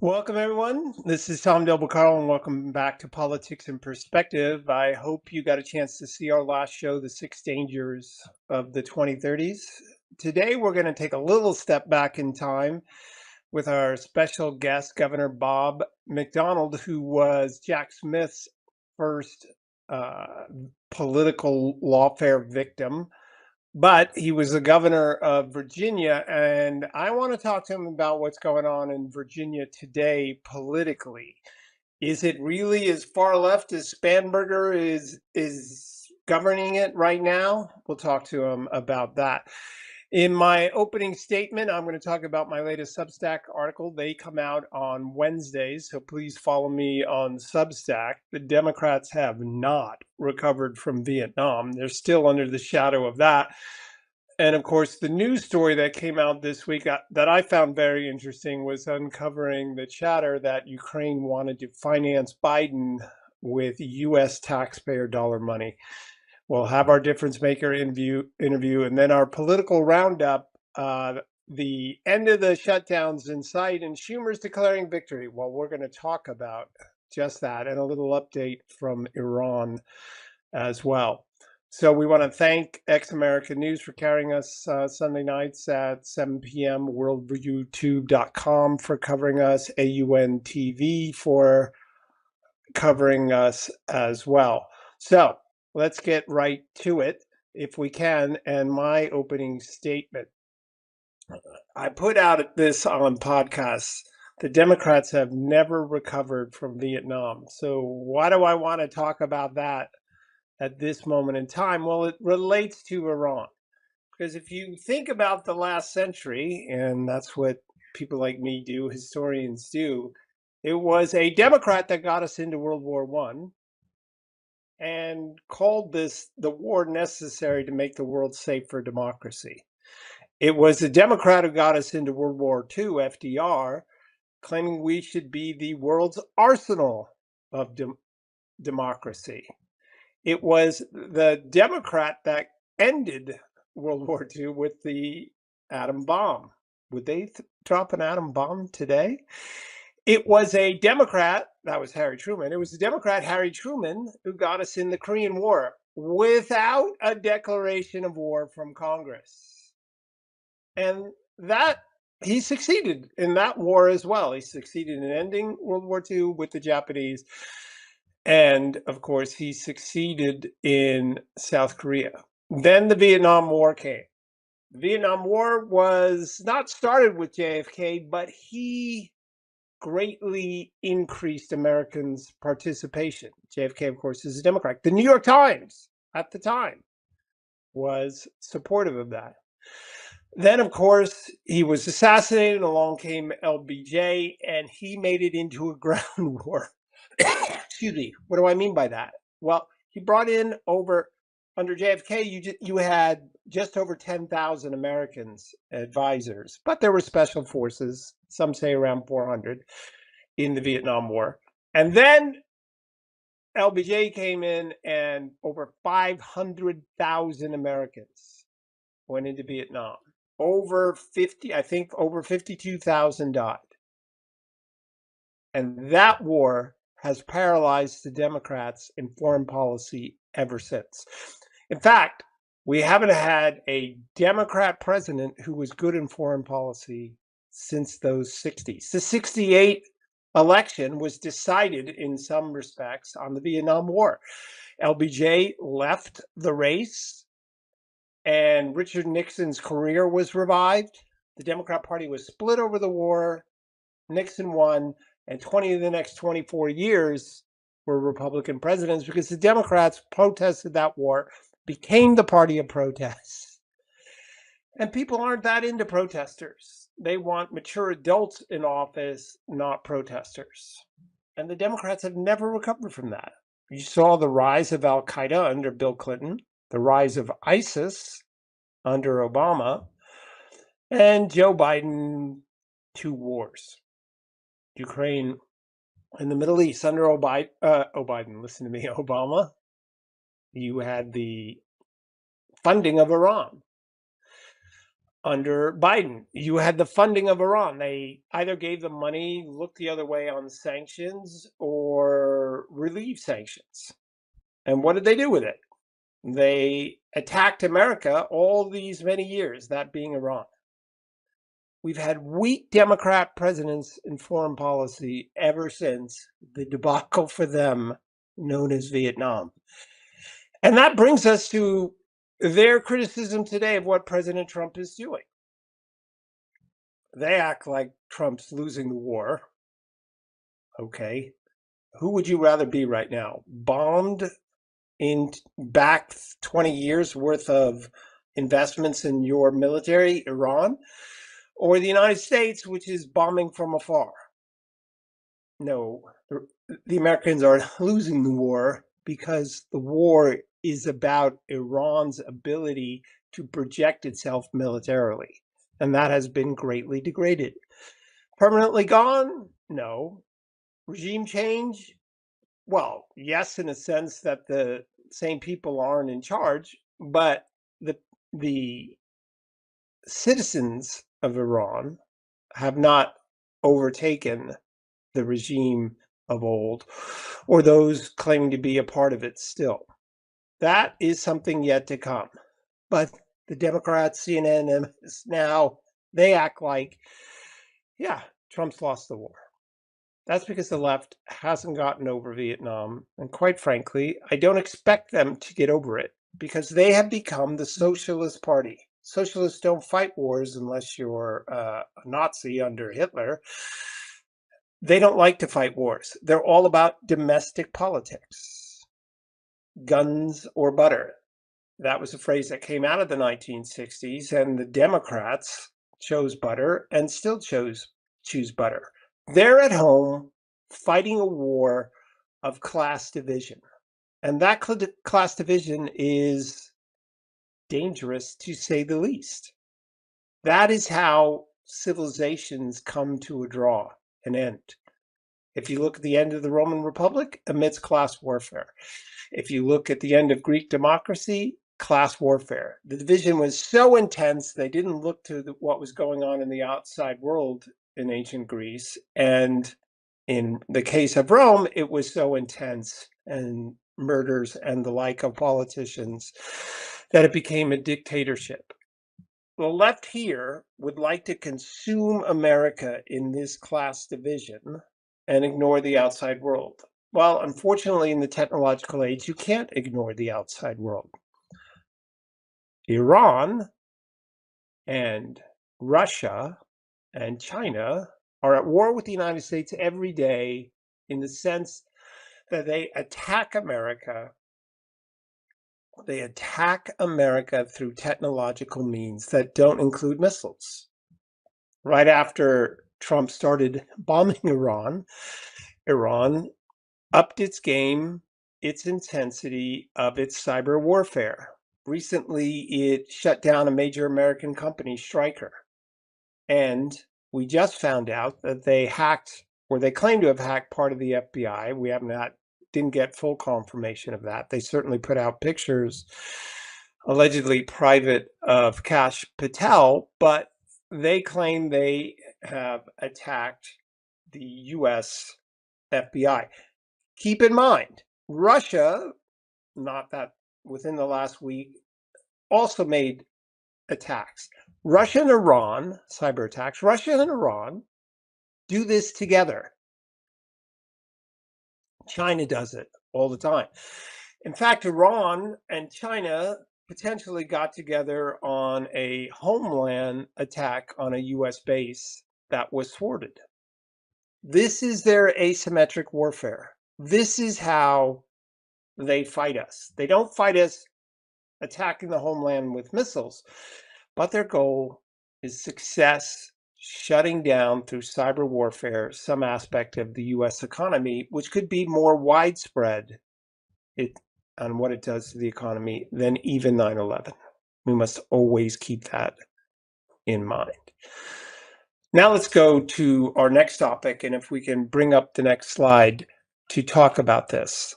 Welcome, everyone. This is Tom Del Carl, and welcome back to Politics in Perspective. I hope you got a chance to see our last show, The Six Dangers of the 2030s. Today, we're going to take a little step back in time with our special guest, Governor Bob McDonnell, who was Jack Smith's first uh, political lawfare victim, but he was the governor of Virginia, and I want to talk to him about what's going on in Virginia today politically. Is it really as far left as Spanberger is governing it right now? We'll talk to him about that. In my opening statement, I'm going to talk about my latest Substack article. They come out on Wednesdays, so please follow me on Substack. The Democrats have not recovered from Vietnam. They're still under the shadow of that. And of course, the news story that came out this week that I found very interesting was uncovering the chatter that Ukraine wanted to finance Biden with U.S. taxpayer dollar money. We'll have our difference maker interview, and then our political roundup. The end of the shutdowns in sight, and Schumer's declaring victory. Well, we're going to talk about just that and a little update from Iran as well. So we want to thank Ex American News for carrying us Sunday nights at 7 p.m., worldviewtube.com for covering us, AUN TV for covering us as well. So let's get right to it, if we can, and my opening statement. I put out this on podcasts. The Democrats have never recovered from Vietnam. So why do I want to talk about that at this moment in time? Well, it relates to Iran. Because if you think about the last century, and that's what people like me do, historians do, it was a Democrat that got us into World War I and called this the war necessary to make the world safe for democracy. It was the Democrat who got us into World War II, FDR, claiming we should be the world's arsenal of democracy. It was the Democrat that ended World War II with the atom bomb. Would they drop an atom bomb today? It was a Democrat, that was Harry Truman. It was the Democrat Harry Truman who got us in the Korean War without a declaration of war from Congress. And that he succeeded in that war as well. He succeeded in ending World War II with the Japanese. And of course, he succeeded in South Korea. Then the Vietnam War came. The Vietnam War was not started with JFK, but he greatly increased Americans' participation. JFK, of course, is a Democrat. The New York Times at the time was supportive of that. Then, of course, he was assassinated, and along came LBJ, and he made it into a ground war. Excuse me. What do I mean by that? Well, he brought in under JFK, you had just over 10,000 Americans advisors, but there were special forces, some say around 400, in the Vietnam War. And then LBJ came in, and over 500,000 Americans went into Vietnam. I think over 52,000 died. And that war has paralyzed the Democrats in foreign policy ever since. In fact, we haven't had a Democrat president who was good in foreign policy since those 60s. The 68 election was decided in some respects on the Vietnam War. LBJ left the race, and Richard Nixon's career was revived. The Democrat Party was split over the war. Nixon won, and 20 of the next 24 years were Republican presidents because the Democrats protested that war, became the party of protests. And people aren't that into protesters. They want mature adults in office, not protesters. And the Democrats have never recovered from that. You saw the rise of Al Qaeda under Bill Clinton, the rise of ISIS under Obama, and Joe Biden, 2 wars. Ukraine and the Middle East under Biden, listen to me, Obama. You had the funding of Iran. under Biden. You had the funding of Iran. They either gave them money, looked the other way on sanctions, or relieved sanctions. And what did they do with it? They attacked America all these many years, that being Iran. We've had weak Democrat presidents in foreign policy ever since the debacle for them known as Vietnam. And that brings us to their criticism today of what President Trump is doing. They act like Trump's losing the war. Okay. Who would you rather be right now? Bombed in back 20 years worth of investments in your military, Iran, or the United States, which is bombing from afar? No, the Americans are losing the war because the war is about Iran's ability to project itself militarily, and that has been greatly degraded. Permanently gone? No. Regime change? Well, yes, in a sense that the same people aren't in charge, but the citizens of Iran have not overtaken the regime of old or those claiming to be a part of it still. That is something yet to come. But the Democrats, CNN, and now, they act like, yeah, Trump's lost the war. That's because the left hasn't gotten over Vietnam. And quite frankly, I don't expect them to get over it because they have become the socialist party. Socialists don't fight wars unless you're a Nazi under Hitler. They don't like to fight wars. They're all about domestic politics. Guns or butter. That was a phrase that came out of the 1960s, and the Democrats chose butter and still choose butter. They're at home fighting a war of class division. And that class division is dangerous, to say the least. That is how civilizations come to a draw, an end. If you look at the end of the Roman Republic, amidst class warfare. If you look at the end of Greek democracy, class warfare. The division was so intense, they didn't look to what was going on in the outside world in ancient Greece. And in the case of Rome, it was so intense and murders and the like of politicians that it became a dictatorship. The left here would like to consume America in this class division and ignore the outside world. Well, unfortunately, in the technological age, you can't ignore the outside world. Iran and Russia and China are at war with the United States every day in the sense that they attack America. They attack America through technological means that don't include missiles. Right after Trump started bombing Iran, Iran upped its game, its intensity of its cyber warfare. Recently, it shut down a major American company, Stryker. And we just found out that they hacked, or they claim to have hacked part of the FBI. We didn't get full confirmation of that. They certainly put out pictures, allegedly private, of Kash Patel, but they claim they have attacked the US FBI. Keep in mind, Russia, not that within the last week, also made attacks. Russia and Iran, cyber attacks, Russia and Iran do this together. China does it all the time. In fact, Iran and China potentially got together on a homeland attack on a US base that was thwarted. This is their asymmetric warfare. This is how they fight us. They don't fight us attacking the homeland with missiles, but their goal is success, shutting down through cyber warfare some aspect of the US economy, which could be more widespread on what it does to the economy than even 9/11. We must always keep that in mind. Now let's go to our next topic, and if we can bring up the next slide to talk about this.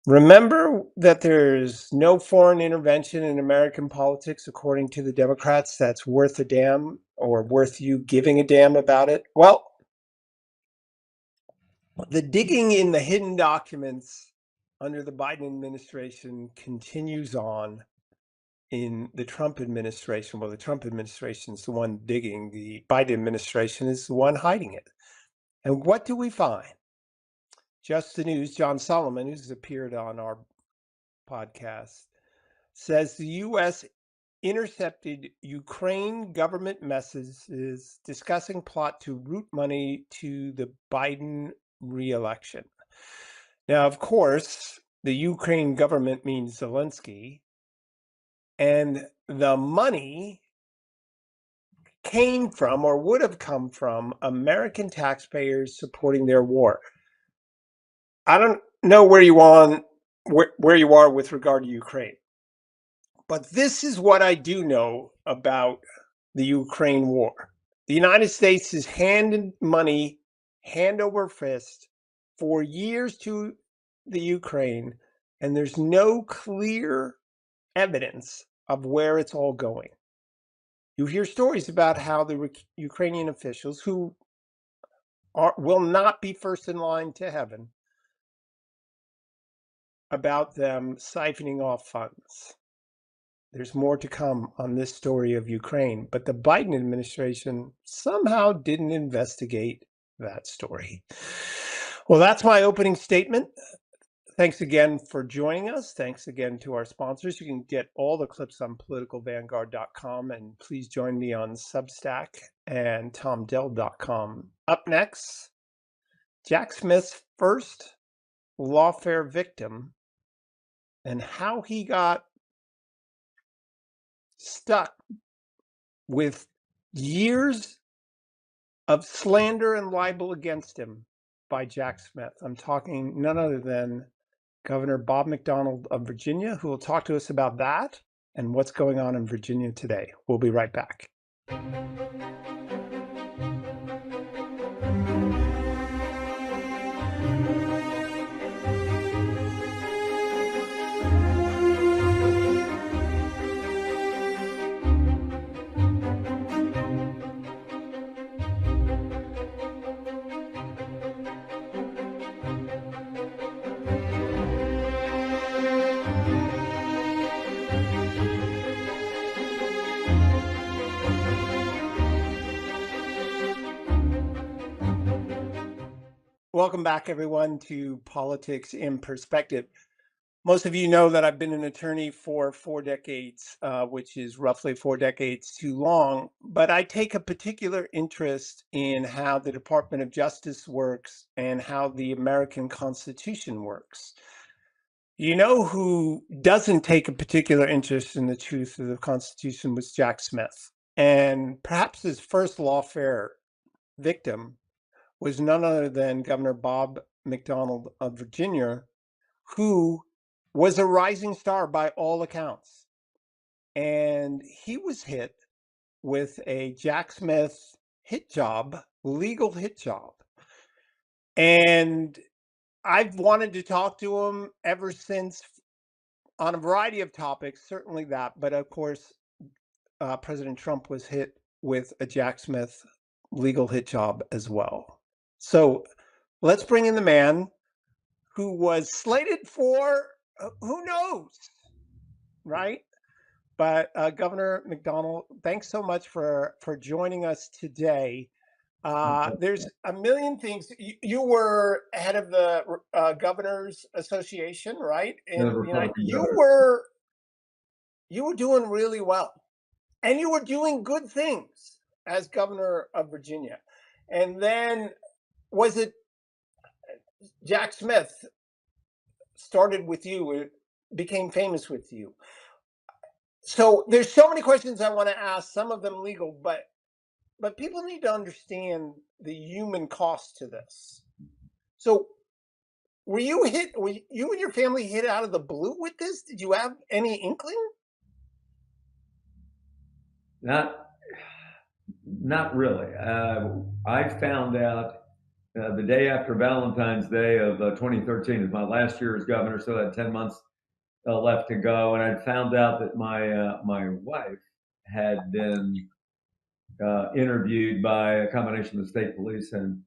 Remember that there's no foreign intervention in American politics, according to the Democrats, that's worth a damn or worth you giving a damn about it? Well, the digging in the hidden documents under the Biden administration continues on in the Trump administration. Well, the Trump administration is the one digging, the Biden administration is the one hiding it. And what do we find? Just the News, John Solomon, who's appeared on our podcast, says the U.S. intercepted Ukraine government messages discussing plot to route money to the Biden re-election. Now, of course, the Ukraine government means Zelensky, and the money came from or would have come from American taxpayers supporting their war. I don't know where you are with regard to Ukraine, but this is what I do know about the Ukraine war. The United States has handed money hand over fist for years to the Ukraine, and there's no clear evidence of where it's all going. You hear stories about how the Ukrainian officials, who will not be first in line to heaven, about them siphoning off funds. There's more to come on this story of Ukraine, but the Biden administration somehow didn't investigate that story. Well, that's my opening statement. Thanks again for joining us. Thanks again to our sponsors. You can get all the clips on politicalvanguard.com, and please join me on Substack and tomdell.com. Up next, Jack Smith's first lawfare victim and how he got stuck with years of slander and libel against him by Jack Smith. I'm talking none other than Governor Bob McDonnell of Virginia, who will talk to us about that and what's going on in Virginia today. We'll be right back. Welcome back, everyone, to Politics in Perspective. Most of you know that I've been an attorney for 4 decades, which is roughly 4 decades too long, but I take a particular interest in how the Department of Justice works and how the American Constitution works. You know who doesn't take a particular interest in the truth of the Constitution was Jack Smith. And perhaps his first lawfare victim was none other than Governor Bob McDonnell of Virginia, who was a rising star by all accounts. And he was hit with a Jack Smith hit job, legal hit job. And I've wanted to talk to him ever since on a variety of topics, certainly that. But of course, President Trump was hit with a Jack Smith legal hit job as well. So let's bring in the man who was slated for who knows, right? But Governor McDonnell, thanks so much for joining us today. There's a million things. You were head of the Governors Association, right? And you were doing really well, and you were doing good things as governor of Virginia. And then was it Jack Smith started with you, it became famous with you. So there's so many questions I want to ask, some of them legal, but people need to understand the human cost to this. So were you and your family hit out of the blue with this? Did you have any inkling? Not really. I found out the day after Valentine's Day of 2013 is my last year as governor, so I had 10 months left to go, and I found out that my wife had been interviewed by a combination of state police and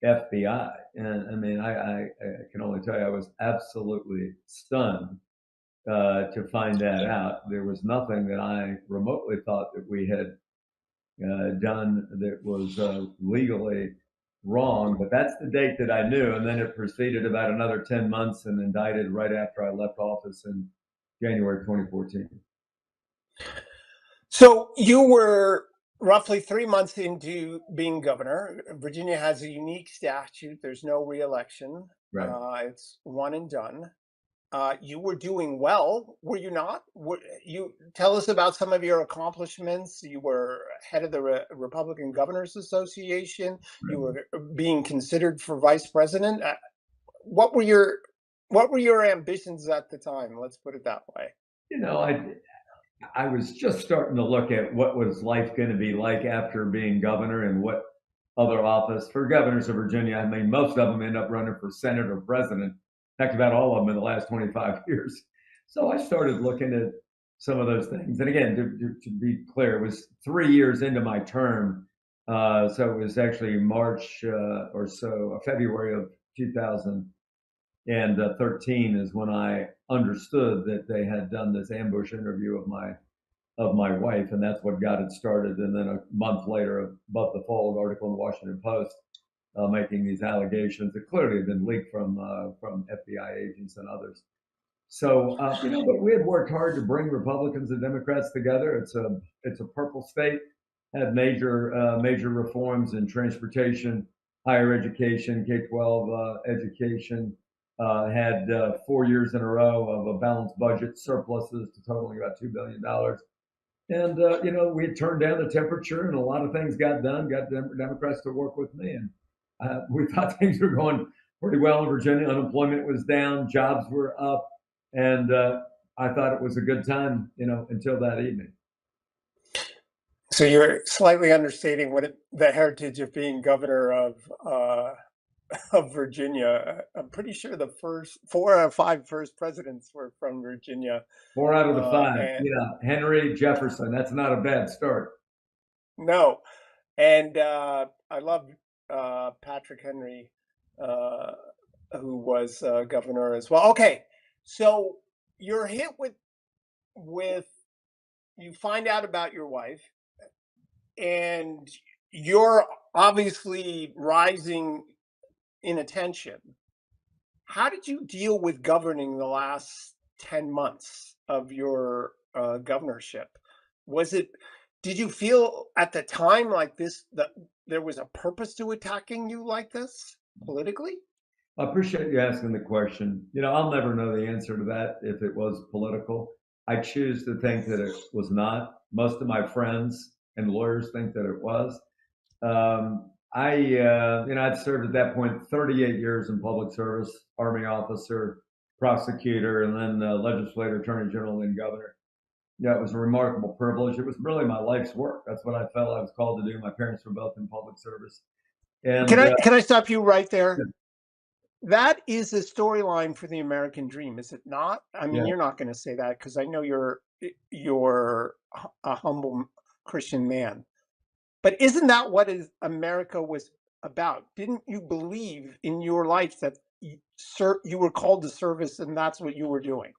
FBI. And I mean, I can only tell you, I was absolutely stunned to find that out. There was nothing that I remotely thought that we had done that was legally wrong, but that's the date that I knew. And then it proceeded about another 10 months and indicted right after I left office in January 2014. So you were roughly 3 months into being governor. Virginia has a unique statute. There's no reelection. Right. It's one and done. You were doing well, were you not? You tell us about some of your accomplishments. You were head of the Republican Governors Association. You Right. were being considered for vice president. What were your ambitions at the time? Let's put it that way. You know, I was just starting to look at what was life going to be like after being governor and what other office for governors of Virginia. I mean, most of them end up running for Senate or president. In fact, about all of them in the last 25 years. So I started looking at some of those things. And again, to be clear, it was 3 years into my term. So it was actually March or so, February of 2013 is when I understood that they had done this ambush interview of my wife, and that's what got it started. And then a month later, a Above the Fold article in the Washington Post making these allegations that clearly had been leaked from FBI agents and others. So but we had worked hard to bring Republicans and Democrats together. It's a purple state. Had major reforms in transportation, higher education, K-12 education. Had 4 years in a row of a balanced budget, surpluses to totaling about $2 billion. And we had turned down the temperature, and a lot of things got done. Got Democrats to work with me, and we thought things were going pretty well in Virginia. Unemployment was down, jobs were up, and I thought it was a good time, until that evening. So you're slightly understating the heritage of being governor of Virginia. I'm pretty sure the first 4 out of 5 first presidents were from Virginia. 4 out of the 5, And Henry Jefferson. That's not a bad start. no, and I love Patrick Henry, uh, who was governor as well. Okay, so you're hit with you find out about your wife, and you're obviously rising in attention. How did you deal with governing the last 10 months of your governorship? Was it, did you feel at the time like this, that there was a purpose to attacking you like this politically? I appreciate you asking the question. I'll never know the answer to that if it was political. I choose to think that it was not. Most of my friends and lawyers think that it was. I'd served at that point 38 years in public service, Army officer, prosecutor, and then legislator, attorney general, and governor. Yeah, it was a remarkable privilege. It was really my life's work. That's what I felt I was called to do. My parents were both in public service, Can and I stop you right there? That is a storyline for the American dream, is it not? I mean, yeah, you're not going to say that because I know you're a humble Christian man. But isn't that what America was about? Didn't you believe in your life that you were called to service and that's what you were doing?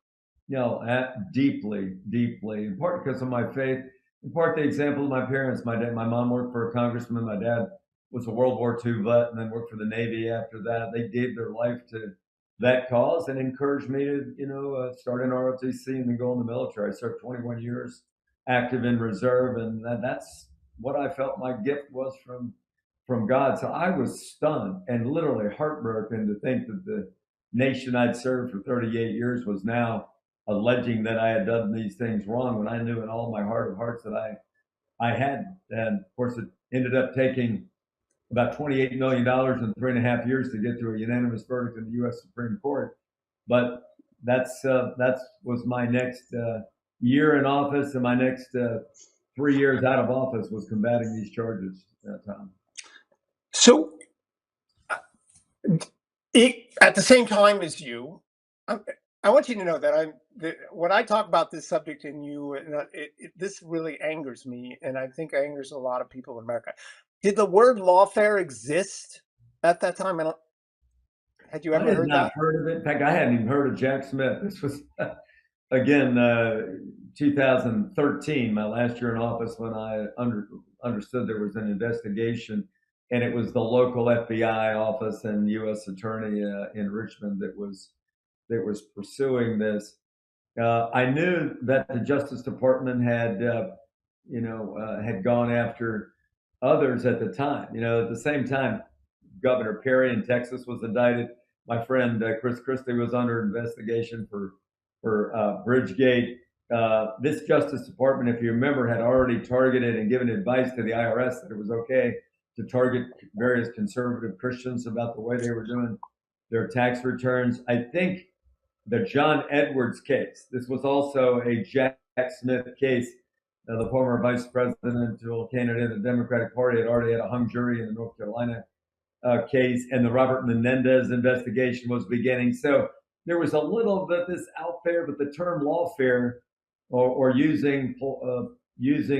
deeply, deeply. In part because of my faith. In part the example of my parents. My mom worked for a congressman. My dad was a World War II vet and then worked for the Navy after that. They gave their life to that cause and encouraged me to, start in ROTC and then go in the military. I served 21 years active in reserve, and that's what I felt my gift was from God. So I was stunned and literally heartbroken to think that the nation I'd served for 38 years was now alleging that I had done these things wrong when I knew in all my heart of hearts that I hadn't. And of course, it ended up taking about $28 million in 3.5 years to get to a unanimous verdict in the U.S. Supreme Court. But that's was my next year in office, and my next 3 years out of office was combating these charges, Tom. So At the same time as you, I, I want you to know that when I talk about this subject and this really angers me, and I think angers a lot of people in America. Did the word lawfare exist at that time? Had you I ever had heard not that? heard of it. In fact, I hadn't even heard of Jack Smith. This was again 2013, my last year in office, when I understood there was an investigation, and it was the local FBI office and U.S. Attorney in Richmond that was pursuing this. I knew that the Justice Department had gone after others at the time. At the same time, Governor Perry in Texas was indicted. My friend Chris Christie was under investigation for Bridgegate. This Justice Department, if you remember, had already targeted and given advice to the IRS that it was okay to target various conservative Christians about the way they were doing their tax returns. I think the John Edwards case. This was also a Jack Smith case. The former vice presidential candidate of the Democratic Party had already had a hung jury in the North Carolina case, and the Robert Menendez investigation was beginning. So there was a little bit of this out there, but the term lawfare, or using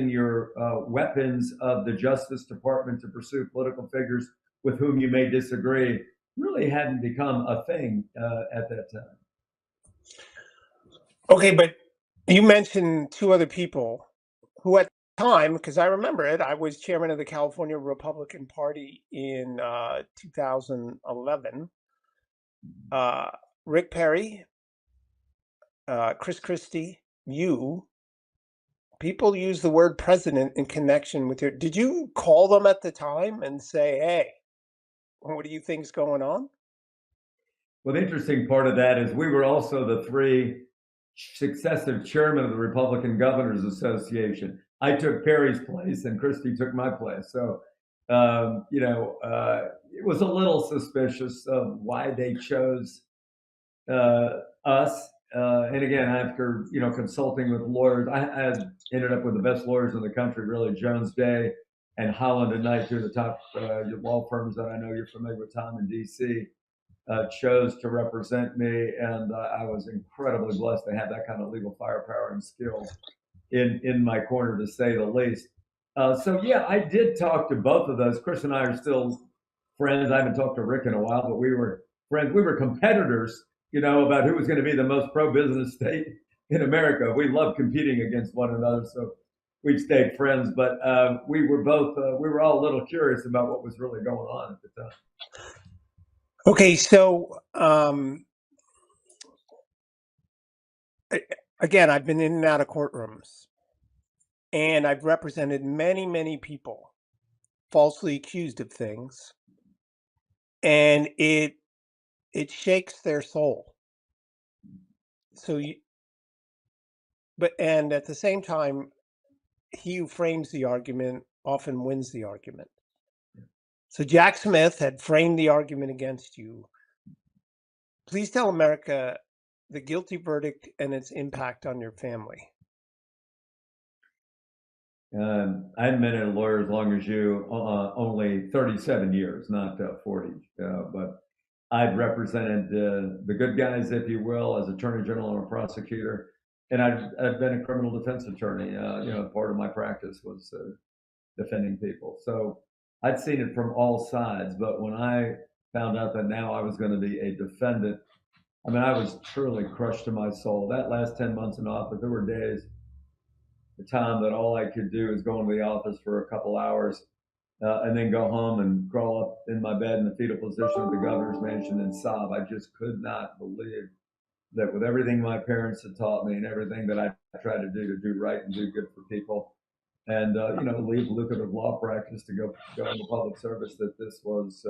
your weapons of the Justice Department to pursue political figures with whom you may disagree, really hadn't become a thing at that time. Okay, but you mentioned two other people who, at the time, because I remember it, I was chairman of the California Republican Party in 2011. Uh, Rick Perry, Chris Christie, you. People use the word president in connection with your. Did you call them at the time and say, "Hey, what do you think's going on?" Well, the interesting part of that is we were also the three successive chairmen of the Republican Governors Association. I took Perry's place, and Christie took my place. So, it was a little suspicious of why they chose us. And again, after consulting with lawyers, I ended up with the best lawyers in the country, really, Jones Day and Holland and Knight, two of the top law firms that I know you're familiar with, Tom in D.C. Chose to represent me, and I was incredibly blessed to have that kind of legal firepower and skill in my corner, to say the least. So yeah, I did talk to both of those. Chris and I are still friends. I haven't talked to Rick in a while, but we were friends. We were competitors, about who was going to be the most pro-business state in America. We loved competing against one another, so we stayed friends. But we were all a little curious about what was really going on at the time. Okay, so again, I've been in and out of courtrooms, and I've represented many, many people falsely accused of things, and it shakes their soul. So and at the same time, he who frames the argument often wins the argument. So Jack Smith had framed the argument against you. Please tell America the guilty verdict and its impact on your family. I hadn't been a lawyer as long as you, only 37 years, not 40. But I'd represented the good guys, if you will, as attorney general and a prosecutor. And I've been a criminal defense attorney. Part of my practice was defending people. So I'd seen it from all sides. But when I found out that now I was going to be a defendant, I mean, I was truly crushed to my soul. That last 10 months in office, there were days, the time that all I could do is go into the office for a couple hours and then go home and crawl up in my bed in the fetal position of the governor's mansion and sob. I just could not believe that with everything my parents had taught me and everything that I tried to do right and do good for people, and leave lucrative law practice to go into public service, that this was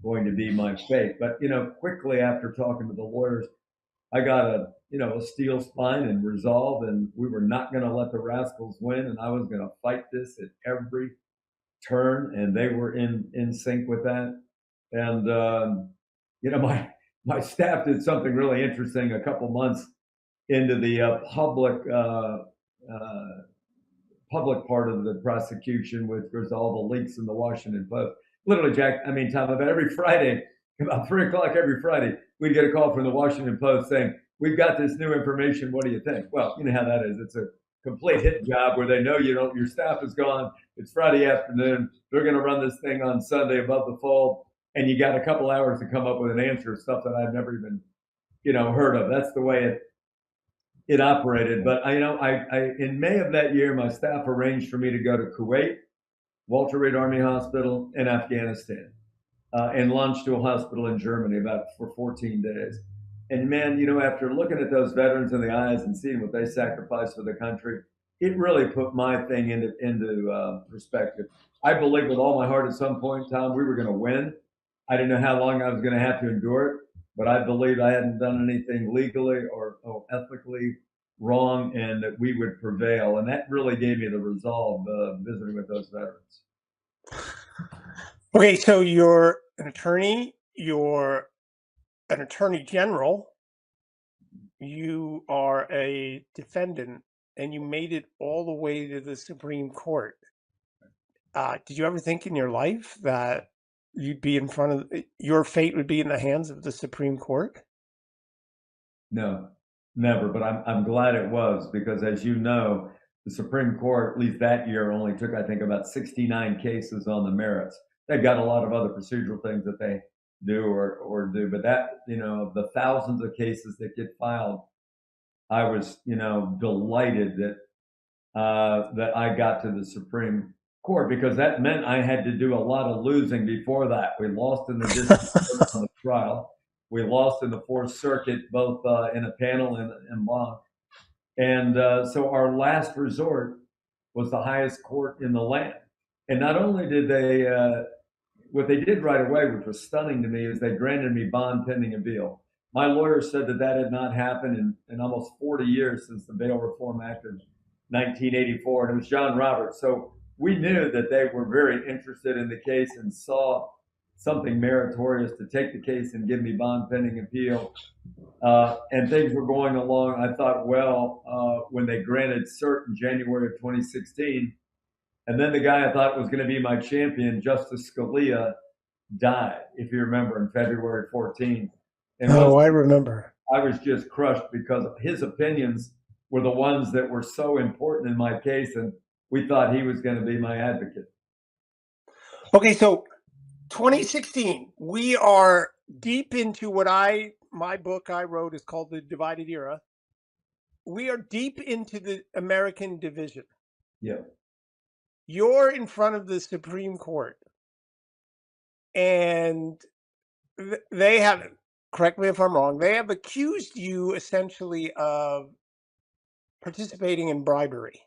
going to be my fate. But quickly after talking to the lawyers, I got a steel spine and resolve, and we were not going to let the rascals win, and I was going to fight this at every turn, and they were in sync with that. And my staff did something really interesting a couple months into the public part of the prosecution, with all the leaks in the Washington Post. Literally, Jack, I mean, Tom, about every Friday, about 3 o'clock every Friday, we'd get a call from the Washington Post saying, "We've got this new information. What do you think?" Well, you know how that is. It's a complete hit job where they know you don't. Your staff is gone. It's Friday afternoon. They're going to run this thing on Sunday above the fold, and you got a couple hours to come up with an answer. Stuff that I've never even heard of. That's the way it operated. But I in May of that year, my staff arranged for me to go to Kuwait, Walter Reed Army Hospital, and Afghanistan, and launched to a hospital in Germany about for 14 days. And man, after looking at those veterans in the eyes and seeing what they sacrificed for the country, it really put my thing into perspective. I believed with all my heart at some point, Tom, we were going to win. I didn't know how long I was going to have to endure it, but I believed I hadn't done anything legally or ethically wrong, and that we would prevail. And that really gave me the resolve visiting with those veterans. Okay, so you're an attorney, you're an attorney general, you are a defendant, and you made it all the way to the Supreme Court. Did you ever think in your life that you'd be in front of your fate would be in the hands of the Supreme Court? No, never. But I'm glad it was, because, as you know, the Supreme Court, at least that year, only took, I think, about 69 cases on the merits. They've got a lot of other procedural things that they do or do, but that, the thousands of cases that get filed, I was, delighted that I got to the Supreme Court, because that meant I had to do a lot of losing before that. We lost in the district court on the trial. We lost in the Fourth Circuit, both in a panel and en banc. And so our last resort was the highest court in the land. And not only did they, what they did right away, which was stunning to me, is they granted me bond pending appeal. My lawyer said that had not happened in almost 40 years since the Bail Reform Act of 1984, and it was John Roberts. So we knew that they were very interested in the case and saw something meritorious to take the case and give me bond pending appeal. And things were going along, I thought, well, when they granted cert in January of 2016. And then the guy I thought was going to be my champion, Justice Scalia, died, if you remember, in February 14th. And Oh, I remember. I was just crushed, because his opinions were the ones that were so important in my case, and we thought he was going to be my advocate. Okay, so 2016, we are deep into what my book I wrote is called The Divided Era. We are deep into the American division. Yeah. You're in front of the Supreme Court, and they have, correct me if I'm wrong, they have accused you essentially of participating in bribery.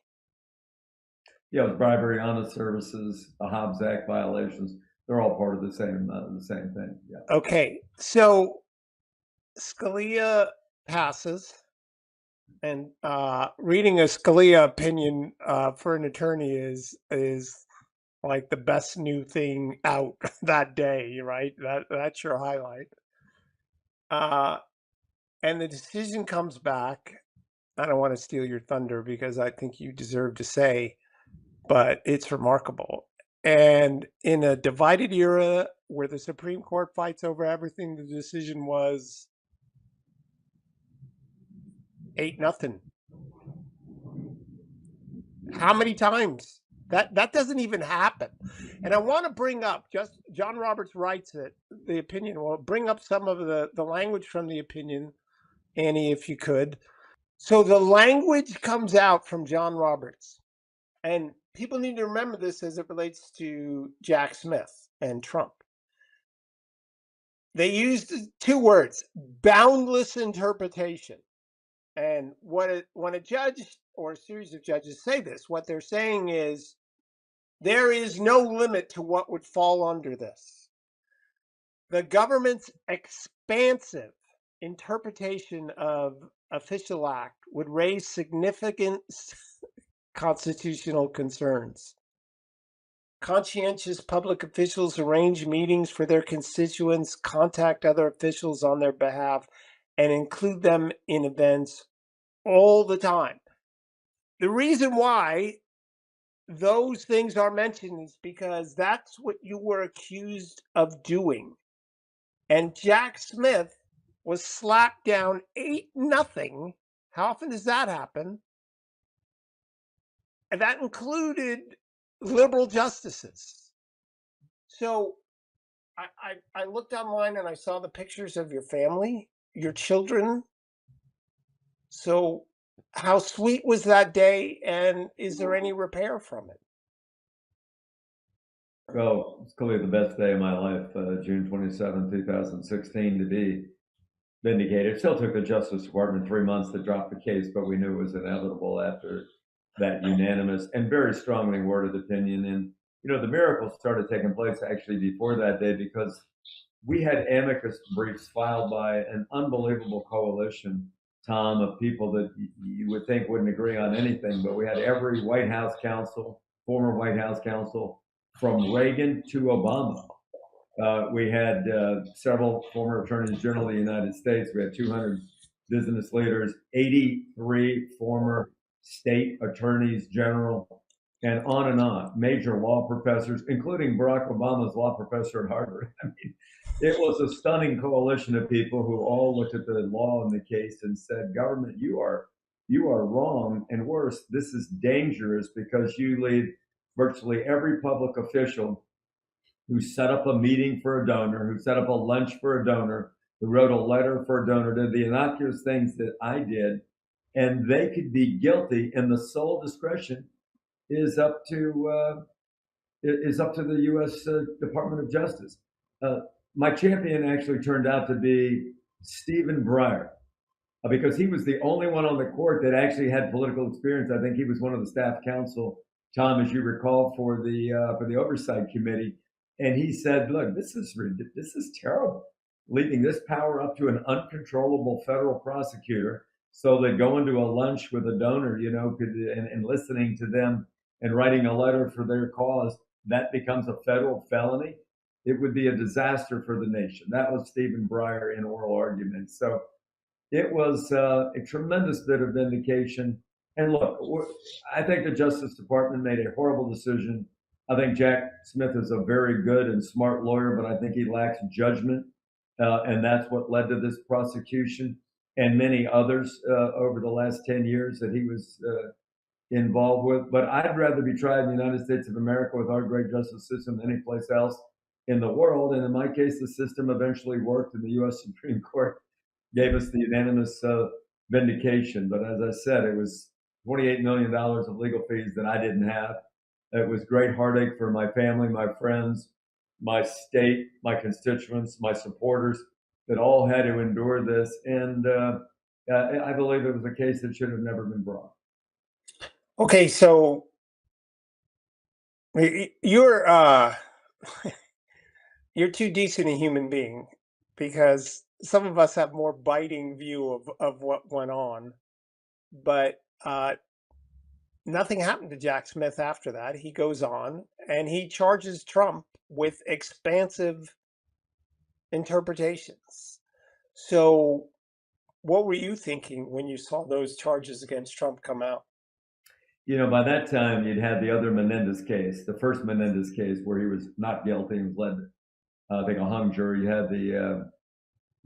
Yeah, it was bribery, honest services, the Hobbs Act violations. They're all part of the same thing. Yeah. Okay, so Scalia passes, and reading a Scalia opinion for an attorney is like the best new thing out that day, right? That's your highlight. And the decision comes back. I don't want to steal your thunder because I think you deserve to say, but it's remarkable. And in a divided era where the Supreme Court fights over everything, the decision was 8-0. How many times? That doesn't even happen. And I want to bring up, just John Roberts writes it, the opinion. Well, bring up some of the language from the opinion, Annie, if you could. So the language comes out from John Roberts, and people need to remember this as it relates to Jack Smith and Trump. They used two words: boundless interpretation. And when a judge or a series of judges say this, what they're saying is there is no limit to what would fall under this. The government's expansive interpretation of official act would raise significant constitutional concerns. Conscientious public officials arrange meetings for their constituents, contact other officials on their behalf, and include them in events all the time. The reason why those things are mentioned is because that's what you were accused of doing. and Jack Smith was slapped down 8-0. How often does that happen? And that included liberal justices. So I looked online and I saw the pictures of your family, your children. So how sweet was that day, and is there any repair from it? Well, it's clearly the best day of my life, June 27, 2016, to be vindicated. It still took the Justice Department 3 months to drop the case, but we knew it was inevitable after that unanimous and very strongly worded opinion. And, the miracles started taking place actually before that day, because we had amicus briefs filed by an unbelievable coalition, Tom, of people that you would think wouldn't agree on anything. But we had every White House counsel, former White House counsel, from Reagan to Obama. We had several former attorneys general of the United States. We had 200 business leaders, 83 former state attorneys general, and on, major law professors, including Barack Obama's law professor at Harvard. I mean, it was a stunning coalition of people who all looked at the law in the case and said, government, you are wrong, and worse, this is dangerous because you lead virtually every public official who set up a meeting for a donor, who set up a lunch for a donor, who wrote a letter for a donor, did the innocuous things that I did, and they could be guilty, and the sole discretion is up to the U.S. Department of Justice. My champion actually turned out to be Stephen Breyer, because he was the only one on the court that actually had political experience. I think he was one of the staff counsel, Tom, as you recall, for the oversight committee, and he said, "Look, this is terrible, leaving this power up to an uncontrollable federal prosecutor." So they go into a lunch with a donor, and listening to them and writing a letter for their cause, that becomes a federal felony. It would be a disaster for the nation. That was Stephen Breyer in oral argument. So it was a tremendous bit of vindication. And look, I think the Justice Department made a horrible decision. I think Jack Smith is a very good and smart lawyer, but I think he lacks judgment. And that's what led to this prosecution and many others over the last 10 years that he was involved with. But I'd rather be tried in the United States of America with our great justice system than any place else in the world. And in my case, the system eventually worked, and the U.S. Supreme Court gave us the unanimous vindication. But as I said, it was $28 million of legal fees that I didn't have. It was great heartache for my family, my friends, my state, my constituents, my supporters that all had to endure this. And I believe it was a case that should have never been brought. Okay, so you're you're too decent a human being, because some of us have more biting view of what went on, but nothing happened to Jack Smith after that. He goes on and he charges Trump with expansive interpretations. So what were you thinking when you saw those charges against Trump come out? By that time, you'd had the other Menendez case, the first Menendez case, where he was not guilty and was led, I think, a hung jury. You had the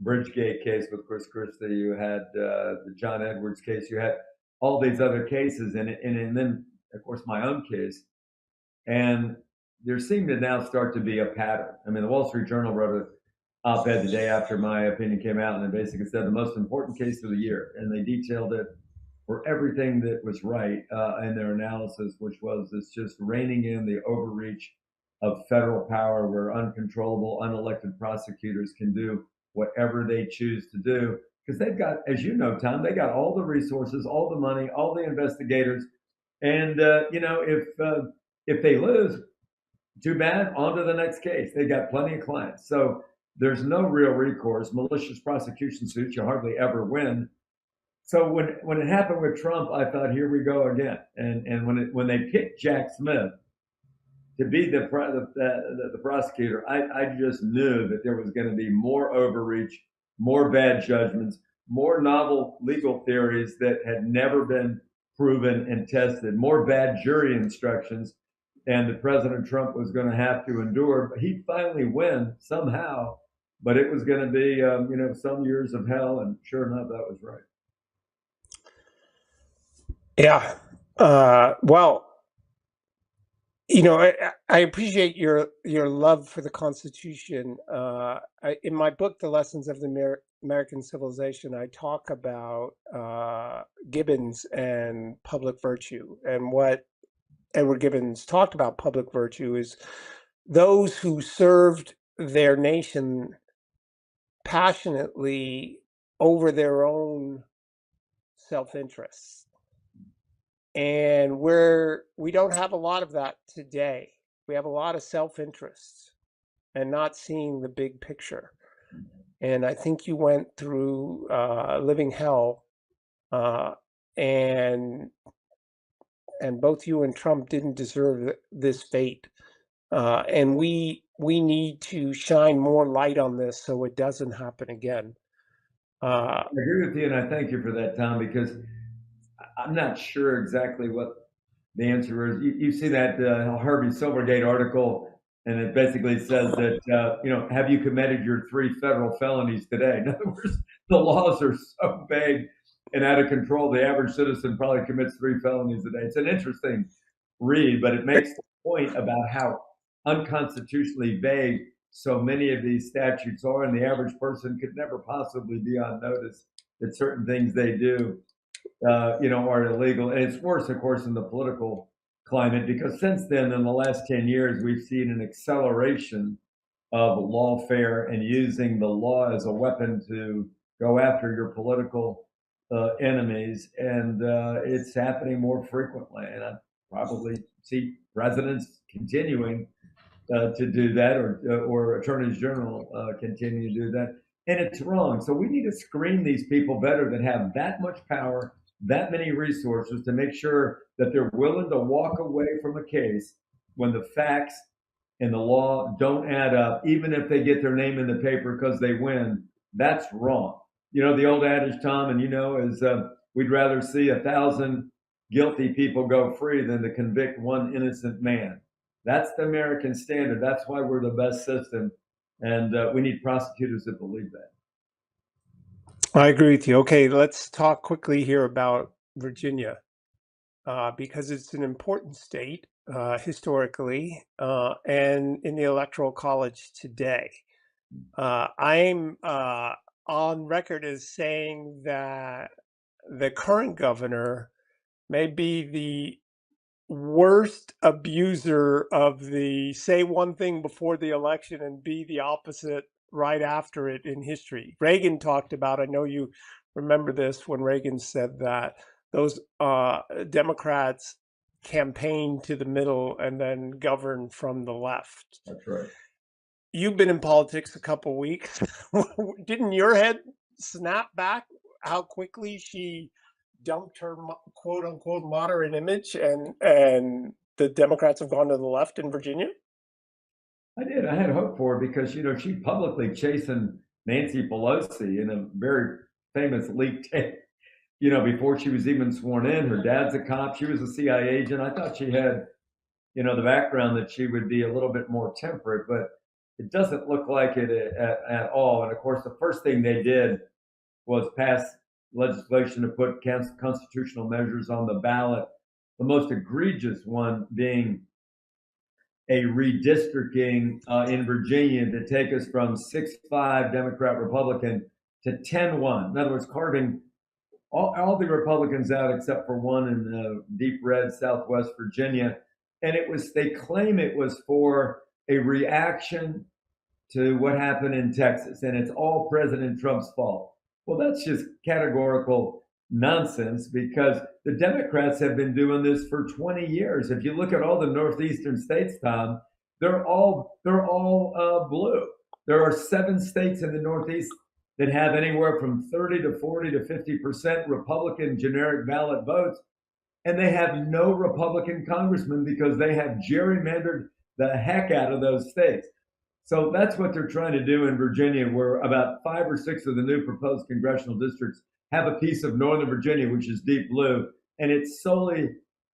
Bridgegate case with Chris Christie. You had the John Edwards case. You had all these other cases, and then, of course, my own case. And there seemed to now start to be a pattern. I mean, the Wall Street Journal wrote an op-ed the day after my opinion came out, and it basically said the most important case of the year. And they detailed it for everything that was right in their analysis, which was it's just reining in the overreach of federal power, where uncontrollable, unelected prosecutors can do whatever they choose to do. Because they've got, as you know, Tom, they got all the resources, all the money, all the investigators. And, if they lose, too bad, on to the next case. They got plenty of clients. So there's no real recourse. Malicious prosecution suits, you hardly ever win. So when it happened with Trump, I thought, here we go again. And when they picked Jack Smith to be the prosecutor, I just knew that there was going to be more overreach, more bad judgments, more novel legal theories that had never been proven and tested, more bad jury instructions, and that President Trump was going to have to endure. But he'd finally win somehow but it was going to be, some years of hell. And sure enough, that was right. Yeah. Well, I appreciate your love for the Constitution. In my book, The Lessons of the American Civilization, I talk about Gibbons and public virtue. And what Edward Gibbons talked about public virtue is those who served their nation passionately over their own self-interest. And we don't have a lot of that today. We have a lot of self-interest and not seeing the big picture. And I think you went through living hell, uh, and both you and Trump didn't deserve this fate. And we need to shine more light on this so it doesn't happen again. I agree with you, and I thank you for that, Tom, because I'm not sure exactly what the answer is. You see that Harvey Silvergate article, and it basically says that, have you committed your 3 federal felonies today? In other words, the laws are so vague and out of control, the average citizen probably commits 3 felonies a day. It's an interesting read, but it makes the point about how unconstitutionally vague so many of these statutes are, and the average person could never possibly be on notice that certain things they do are illegal. And it's worse, of course, in the political climate, because since then, in the last 10 years, we've seen an acceleration of lawfare and using the law as a weapon to go after your political enemies. And it's happening more frequently. And I probably see presidents continuing to do that, or attorneys general continue to do that. And it's wrong. So we need to screen these people better that have that much power, that many resources, to make sure that they're willing to walk away from a case when the facts and the law don't add up, even if they get their name in the paper because they win. That's wrong. The old adage, Tom, and is we'd rather see 1,000 guilty people go free than to convict one innocent man. That's the American standard. That's why we're the best system. And we need prosecutors that believe that. I agree with you. Okay, let's talk quickly here about Virginia, because it's an important state historically, and in the Electoral College today. I'm on record as saying that the current governor may be the worst abuser of the say one thing before the election and be the opposite right after it in history. Reagan talked about, I know you remember this, when Reagan said that those Democrats campaign to the middle and then govern from the left. That's right. You've been in politics a couple weeks. Didn't your head snap back how quickly she dumped her quote unquote moderate image, and the Democrats have gone to the left in Virginia? I did. I had hope for her because, she publicly chastened Nancy Pelosi in a very famous leaked tape, before she was even sworn in. Her dad's a cop. She was a CIA agent. I thought she had, the background that she would be a little bit more temperate, but it doesn't look like it at all. And of course, the first thing they did was pass legislation to put constitutional measures on the ballot. The most egregious one being a redistricting in Virginia to take us from 6-5 Democrat Republican to 10-1. In other words, carving all the Republicans out except for one in deep red Southwest Virginia. And they claim it was for a reaction to what happened in Texas, and it's all President Trump's fault. Well, that's just categorical nonsense, because the Democrats have been doing this for 20 years. If you look at all the northeastern states, Tom, they're all blue. There are 7 states in the Northeast that have anywhere from 30 to 40 to 50% Republican generic ballot votes, and they have no Republican congressman because they have gerrymandered the heck out of those states. So that's what they're trying to do in Virginia, where about 5 or 6 of the new proposed congressional districts have a piece of Northern Virginia, which is deep blue, and it's solely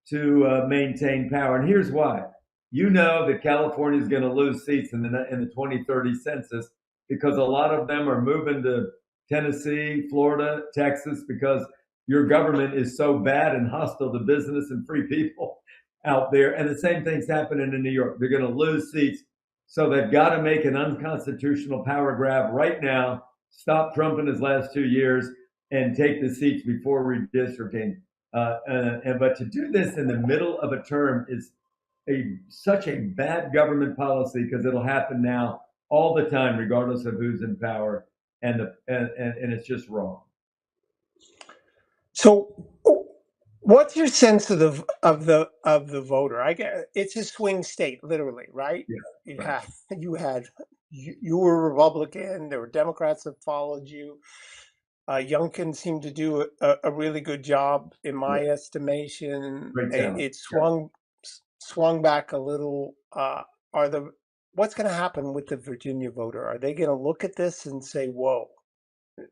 to maintain power. And here's why. That California is going to lose seats in the 2030 census, because a lot of them are moving to Tennessee, Florida, Texas, because your government is so bad and hostile to business and free people out there. And the same thing's happening in New York. They're going to lose seats. So they've got to make an unconstitutional power grab right now, stop Trump in his last 2 years, and take the seats before redistricting. But to do this in the middle of a term is such a bad government policy, because it'll happen now all the time, regardless of who's in power, and it's just wrong. So, what's your sense of the voter? I get it's a swing state, literally, right? Yeah, You right. had you were Republican. There were Democrats that followed you. Youngkin seemed to do a really good job, in Yeah, my estimation. great talent. It Yeah. swung back a little. Are the What's going to happen with the Virginia voter? Are they going to look at this and say, "Whoa,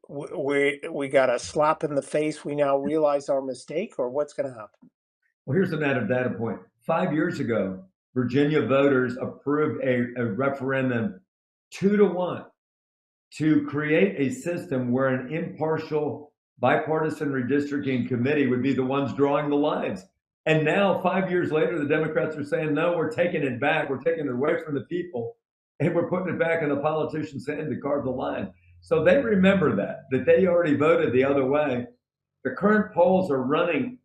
we got a slap in the face. We now realize our mistake," or what's going to happen? Well, here's another data point. 5 years ago, Virginia voters approved a referendum 2-1 to create a system where an impartial bipartisan redistricting committee would be the ones drawing the lines. And now, 5 years later, the Democrats are saying, no, we're taking it back. We're taking it away from the people, and we're putting it back in the politicians' hand to carve the line. So they remember that they already voted the other way. The current polls are running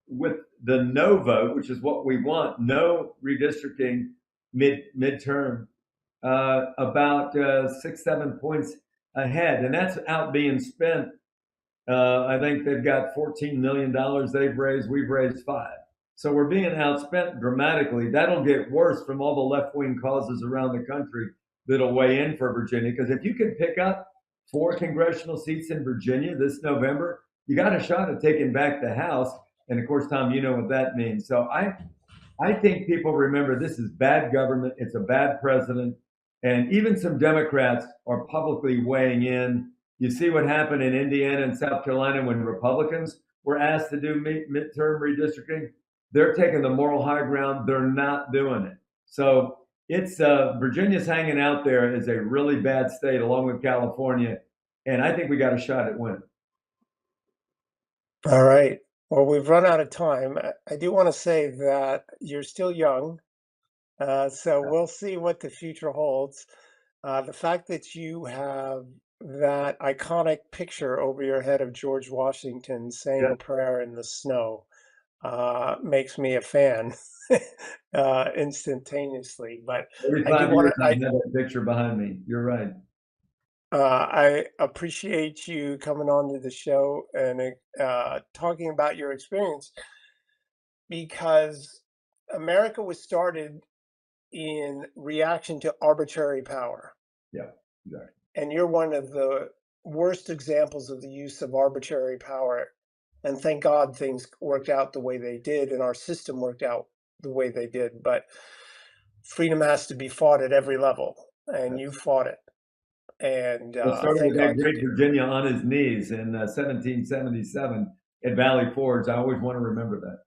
with the no vote, which is what we want, no redistricting midterm, about 6, 7 points ahead, and that's out being spent. I think they've got $14 million they've raised. We've raised 5, so we're being outspent dramatically. That'll get worse from all the left wing causes around the country that'll weigh in for Virginia. Because if you can pick up 4 congressional seats in Virginia this November, you got a shot at taking back the House. And of course, Tom, you know what that means. So I think people remember this is bad government. It's a bad president. And even some Democrats are publicly weighing in. You see what happened in Indiana and South Carolina when Republicans were asked to do midterm redistricting. They're taking the moral high ground. They're not doing it. So it's Virginia's hanging out there as a really bad state, along with California. And I think we got a shot at winning. All right. Well, we've run out of time. I do want to say that you're still young, so we'll see what the future holds. The fact that you have that iconic picture over your head of George Washington saying Yeah. a prayer in the snow makes me a fan instantaneously. But I do 35 want years to. I have that picture behind me. You're right. I appreciate you coming on to the show and talking about your experience, because America was started in reaction to arbitrary power. Yeah, exactly. And you're one of the worst examples of the use of arbitrary power. And thank God things worked out the way they did and our system worked out the way they did. But freedom has to be fought at every level, and you fought it. And Well, it started thank with that God you great did. Virginia on his knees in 1777 at Valley Forge. I always want to remember that.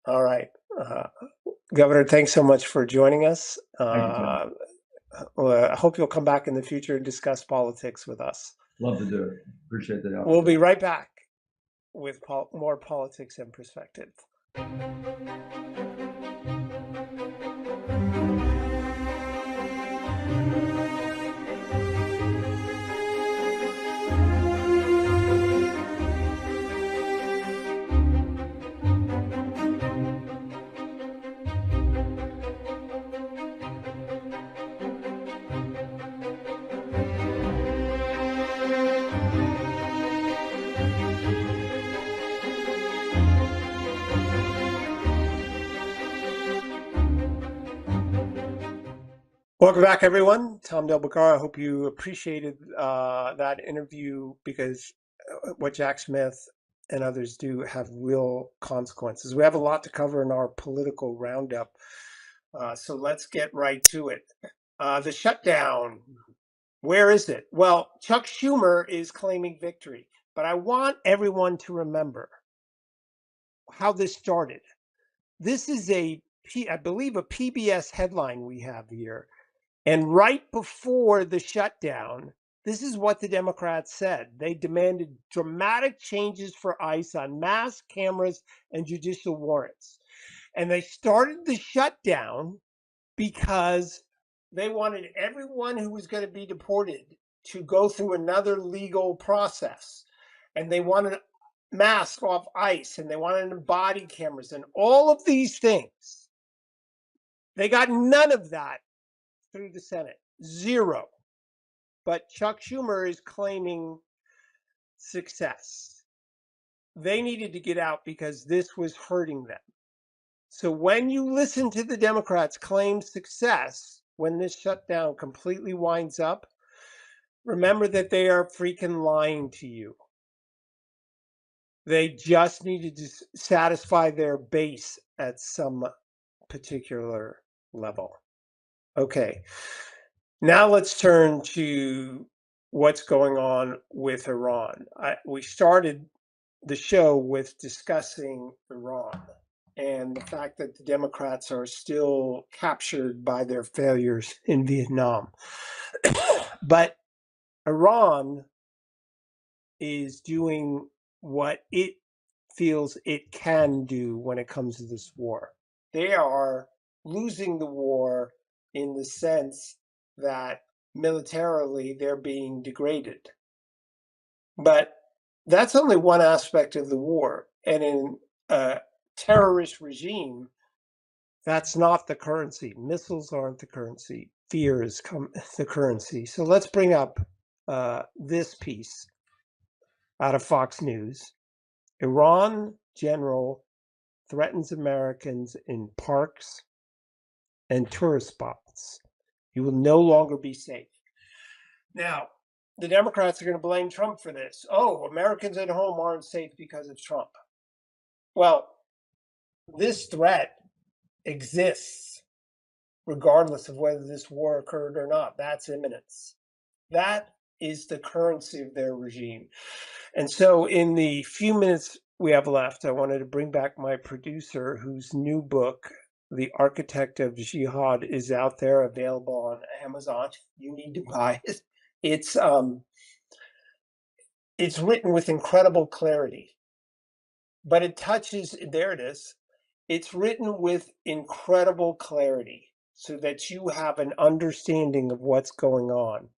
All right. Uh, Governor, thanks so much for joining us. Thank you, Tom. Well, I hope you'll come back in the future and discuss politics with us. Love to do it. Appreciate the We'll opportunity. be right back with more politics and perspective. Welcome back, everyone. Tom Del Becar. I hope you appreciated that interview, because what Jack Smith and others do have real consequences. We have a lot to cover in our political roundup, so let's get right to it. The shutdown. Where is it? Well, Chuck Schumer is claiming victory, but I want everyone to remember how this started. This is I believe, a PBS headline we have here. And right before the shutdown, this is what the Democrats said. They demanded dramatic changes for ICE on masks, cameras, and judicial warrants. And they started the shutdown because they wanted everyone who was going to be deported to go through another legal process. And they wanted masks off ICE, and they wanted body cameras and all of these things. They got none of that through the Senate. Zero. But Chuck Schumer is claiming success. They needed to get out because this was hurting them. So when you listen to the Democrats claim success, when this shutdown completely winds up, remember that they are freaking lying to you. They just needed to satisfy their base at some particular level. Okay. Now let's turn to what's going on with Iran. We started the show with discussing Iran and the fact that the Democrats are still captured by their failures in Vietnam. But Iran is doing what it feels it can do when it comes to this war. They are losing the war in the sense that militarily they're being degraded. But that's only one aspect of the war. And in a terrorist regime, that's not the currency. Missiles aren't the currency. Fear is the currency. So let's bring up this piece out of Fox News. Iran general threatens Americans in parks and tourist spots. You will no longer be safe. Now, the Democrats are going to blame Trump for this. Oh, Americans at home aren't safe because of Trump. Well, this threat exists regardless of whether this war occurred or not. That's imminence. That is the currency of their regime. And so in the few minutes we have left, I wanted to bring back my producer whose new book, The Architect of Jihad, is out there, available on Amazon. You need to buy it. It's written with incredible clarity, but it touches, there it is. It's written with incredible clarity so that you have an understanding of what's going on.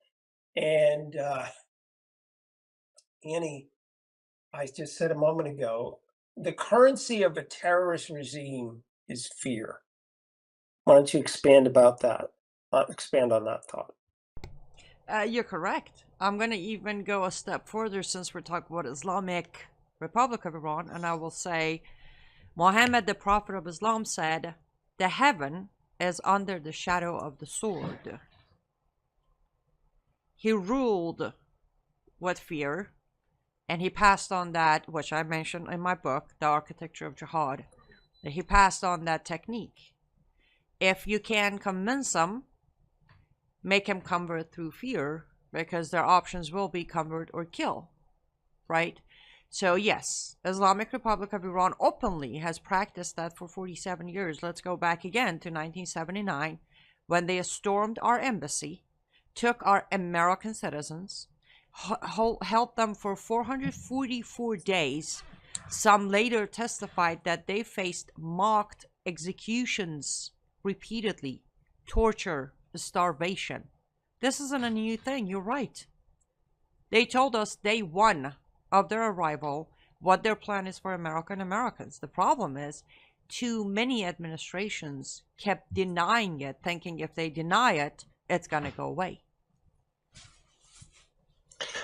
And Annie, I just said a moment ago, the currency of a terrorist regime is fear. Why don't you expand about that? Expand on that thought. You're correct. I'm going to even go a step further since we're talking about Islamic Republic of Iran, and I will say Muhammad, the Prophet of Islam, said, "The heaven is under the shadow of the sword." He ruled with fear, and he passed on that, which I mentioned in my book, The Architecture of Jihad. He passed on that technique. If you can convince them, make him convert through fear, because their options will be convert or kill, right? So yes, Islamic Republic of Iran openly has practiced that for 47 years. Let's go back again to 1979, when they stormed our embassy, took our American citizens, held them for 444 days. Some later testified that they faced mocked executions repeatedly, torture, starvation. This isn't a new thing, you're right. They told us day one of their arrival what their plan is for America and Americans. The problem is, too many administrations kept denying it, thinking if they deny it, it's going to go away.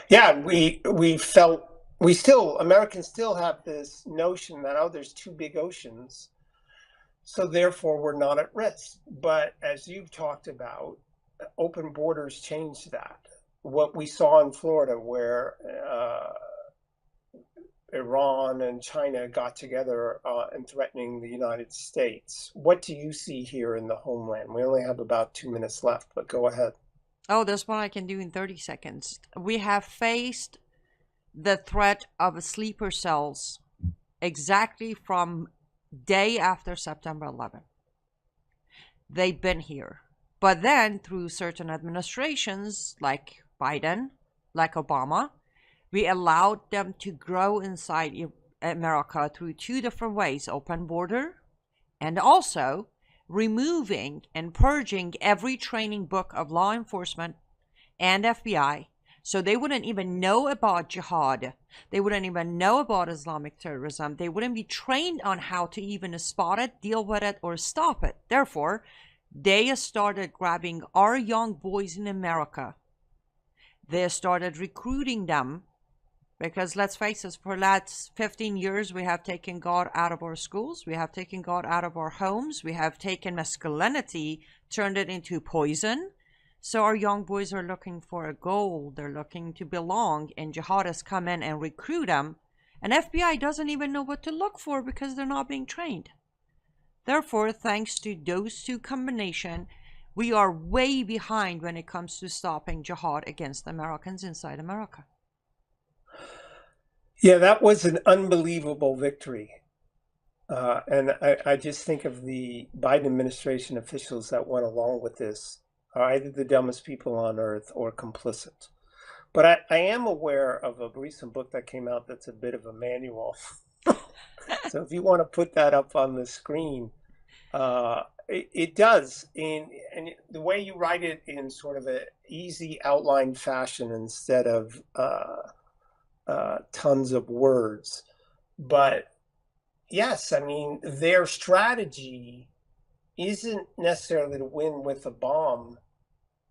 Yeah, Americans still have this notion that, oh, there's two big oceans, so therefore we're not at risk. But as you've talked about, open borders changed that. What we saw in Florida, where Iran and China got together and threatening the United States. What do you see here in the homeland? We only have about 2 minutes left, but go ahead. Oh, this one I can do in 30 seconds. We have faced the threat of sleeper cells exactly from day after September 11th. They've been here. But then through certain administrations like Biden, like Obama, we allowed them to grow inside America through two different ways: open border, and also removing and purging every training book of law enforcement and FBI. So they wouldn't even know about jihad. They wouldn't even know about Islamic terrorism. They wouldn't be trained on how to even spot it, deal with it, or stop it. Therefore, they started grabbing our young boys in America. They started recruiting them because, let's face it, for the last 15 years, we have taken God out of our schools. We have taken God out of our homes. We have taken masculinity, turned it into poison. So our young boys are looking for a goal. They're looking to belong, and jihadists come in and recruit them. And FBI doesn't even know what to look for because they're not being trained. Therefore, thanks to those two combinations, we are way behind when it comes to stopping jihad against Americans inside America. Yeah, that was an unbelievable victory. And I just think of the Biden administration officials that went along with this are either the dumbest people on earth or complicit. But I am aware of a recent book that came out that's a bit of a manual. So if you want to put that up on the screen, it does. And the way you write it in sort of an easy outline fashion instead of tons of words. But yes, I mean, their strategy isn't necessarily to win with a bomb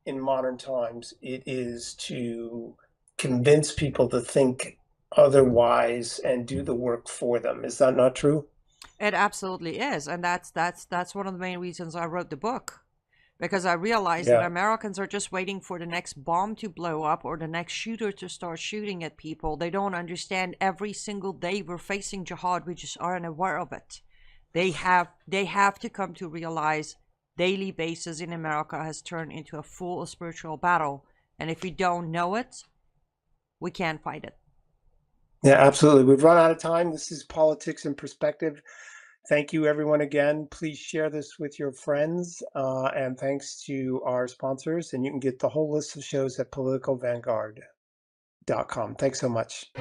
in modern times. It is to convince people to think otherwise and do the work for them. Is that not true? It absolutely is, and that's one of the main reasons I wrote the book, because I realized that Yeah. Americans are just waiting for the next bomb to blow up or the next shooter to start shooting at people. They don't understand every single day we're facing jihad. We just aren't aware of it. They have to come to realize daily basis in America has turned into a full spiritual battle, and if we don't know it, we can't fight it. Yeah, absolutely. We've run out of time. This is Politics in Perspective. Thank you, everyone, again. Please share this with your friends. And thanks to our sponsors. And you can get the whole list of shows at politicalvanguard.com. Thanks so much.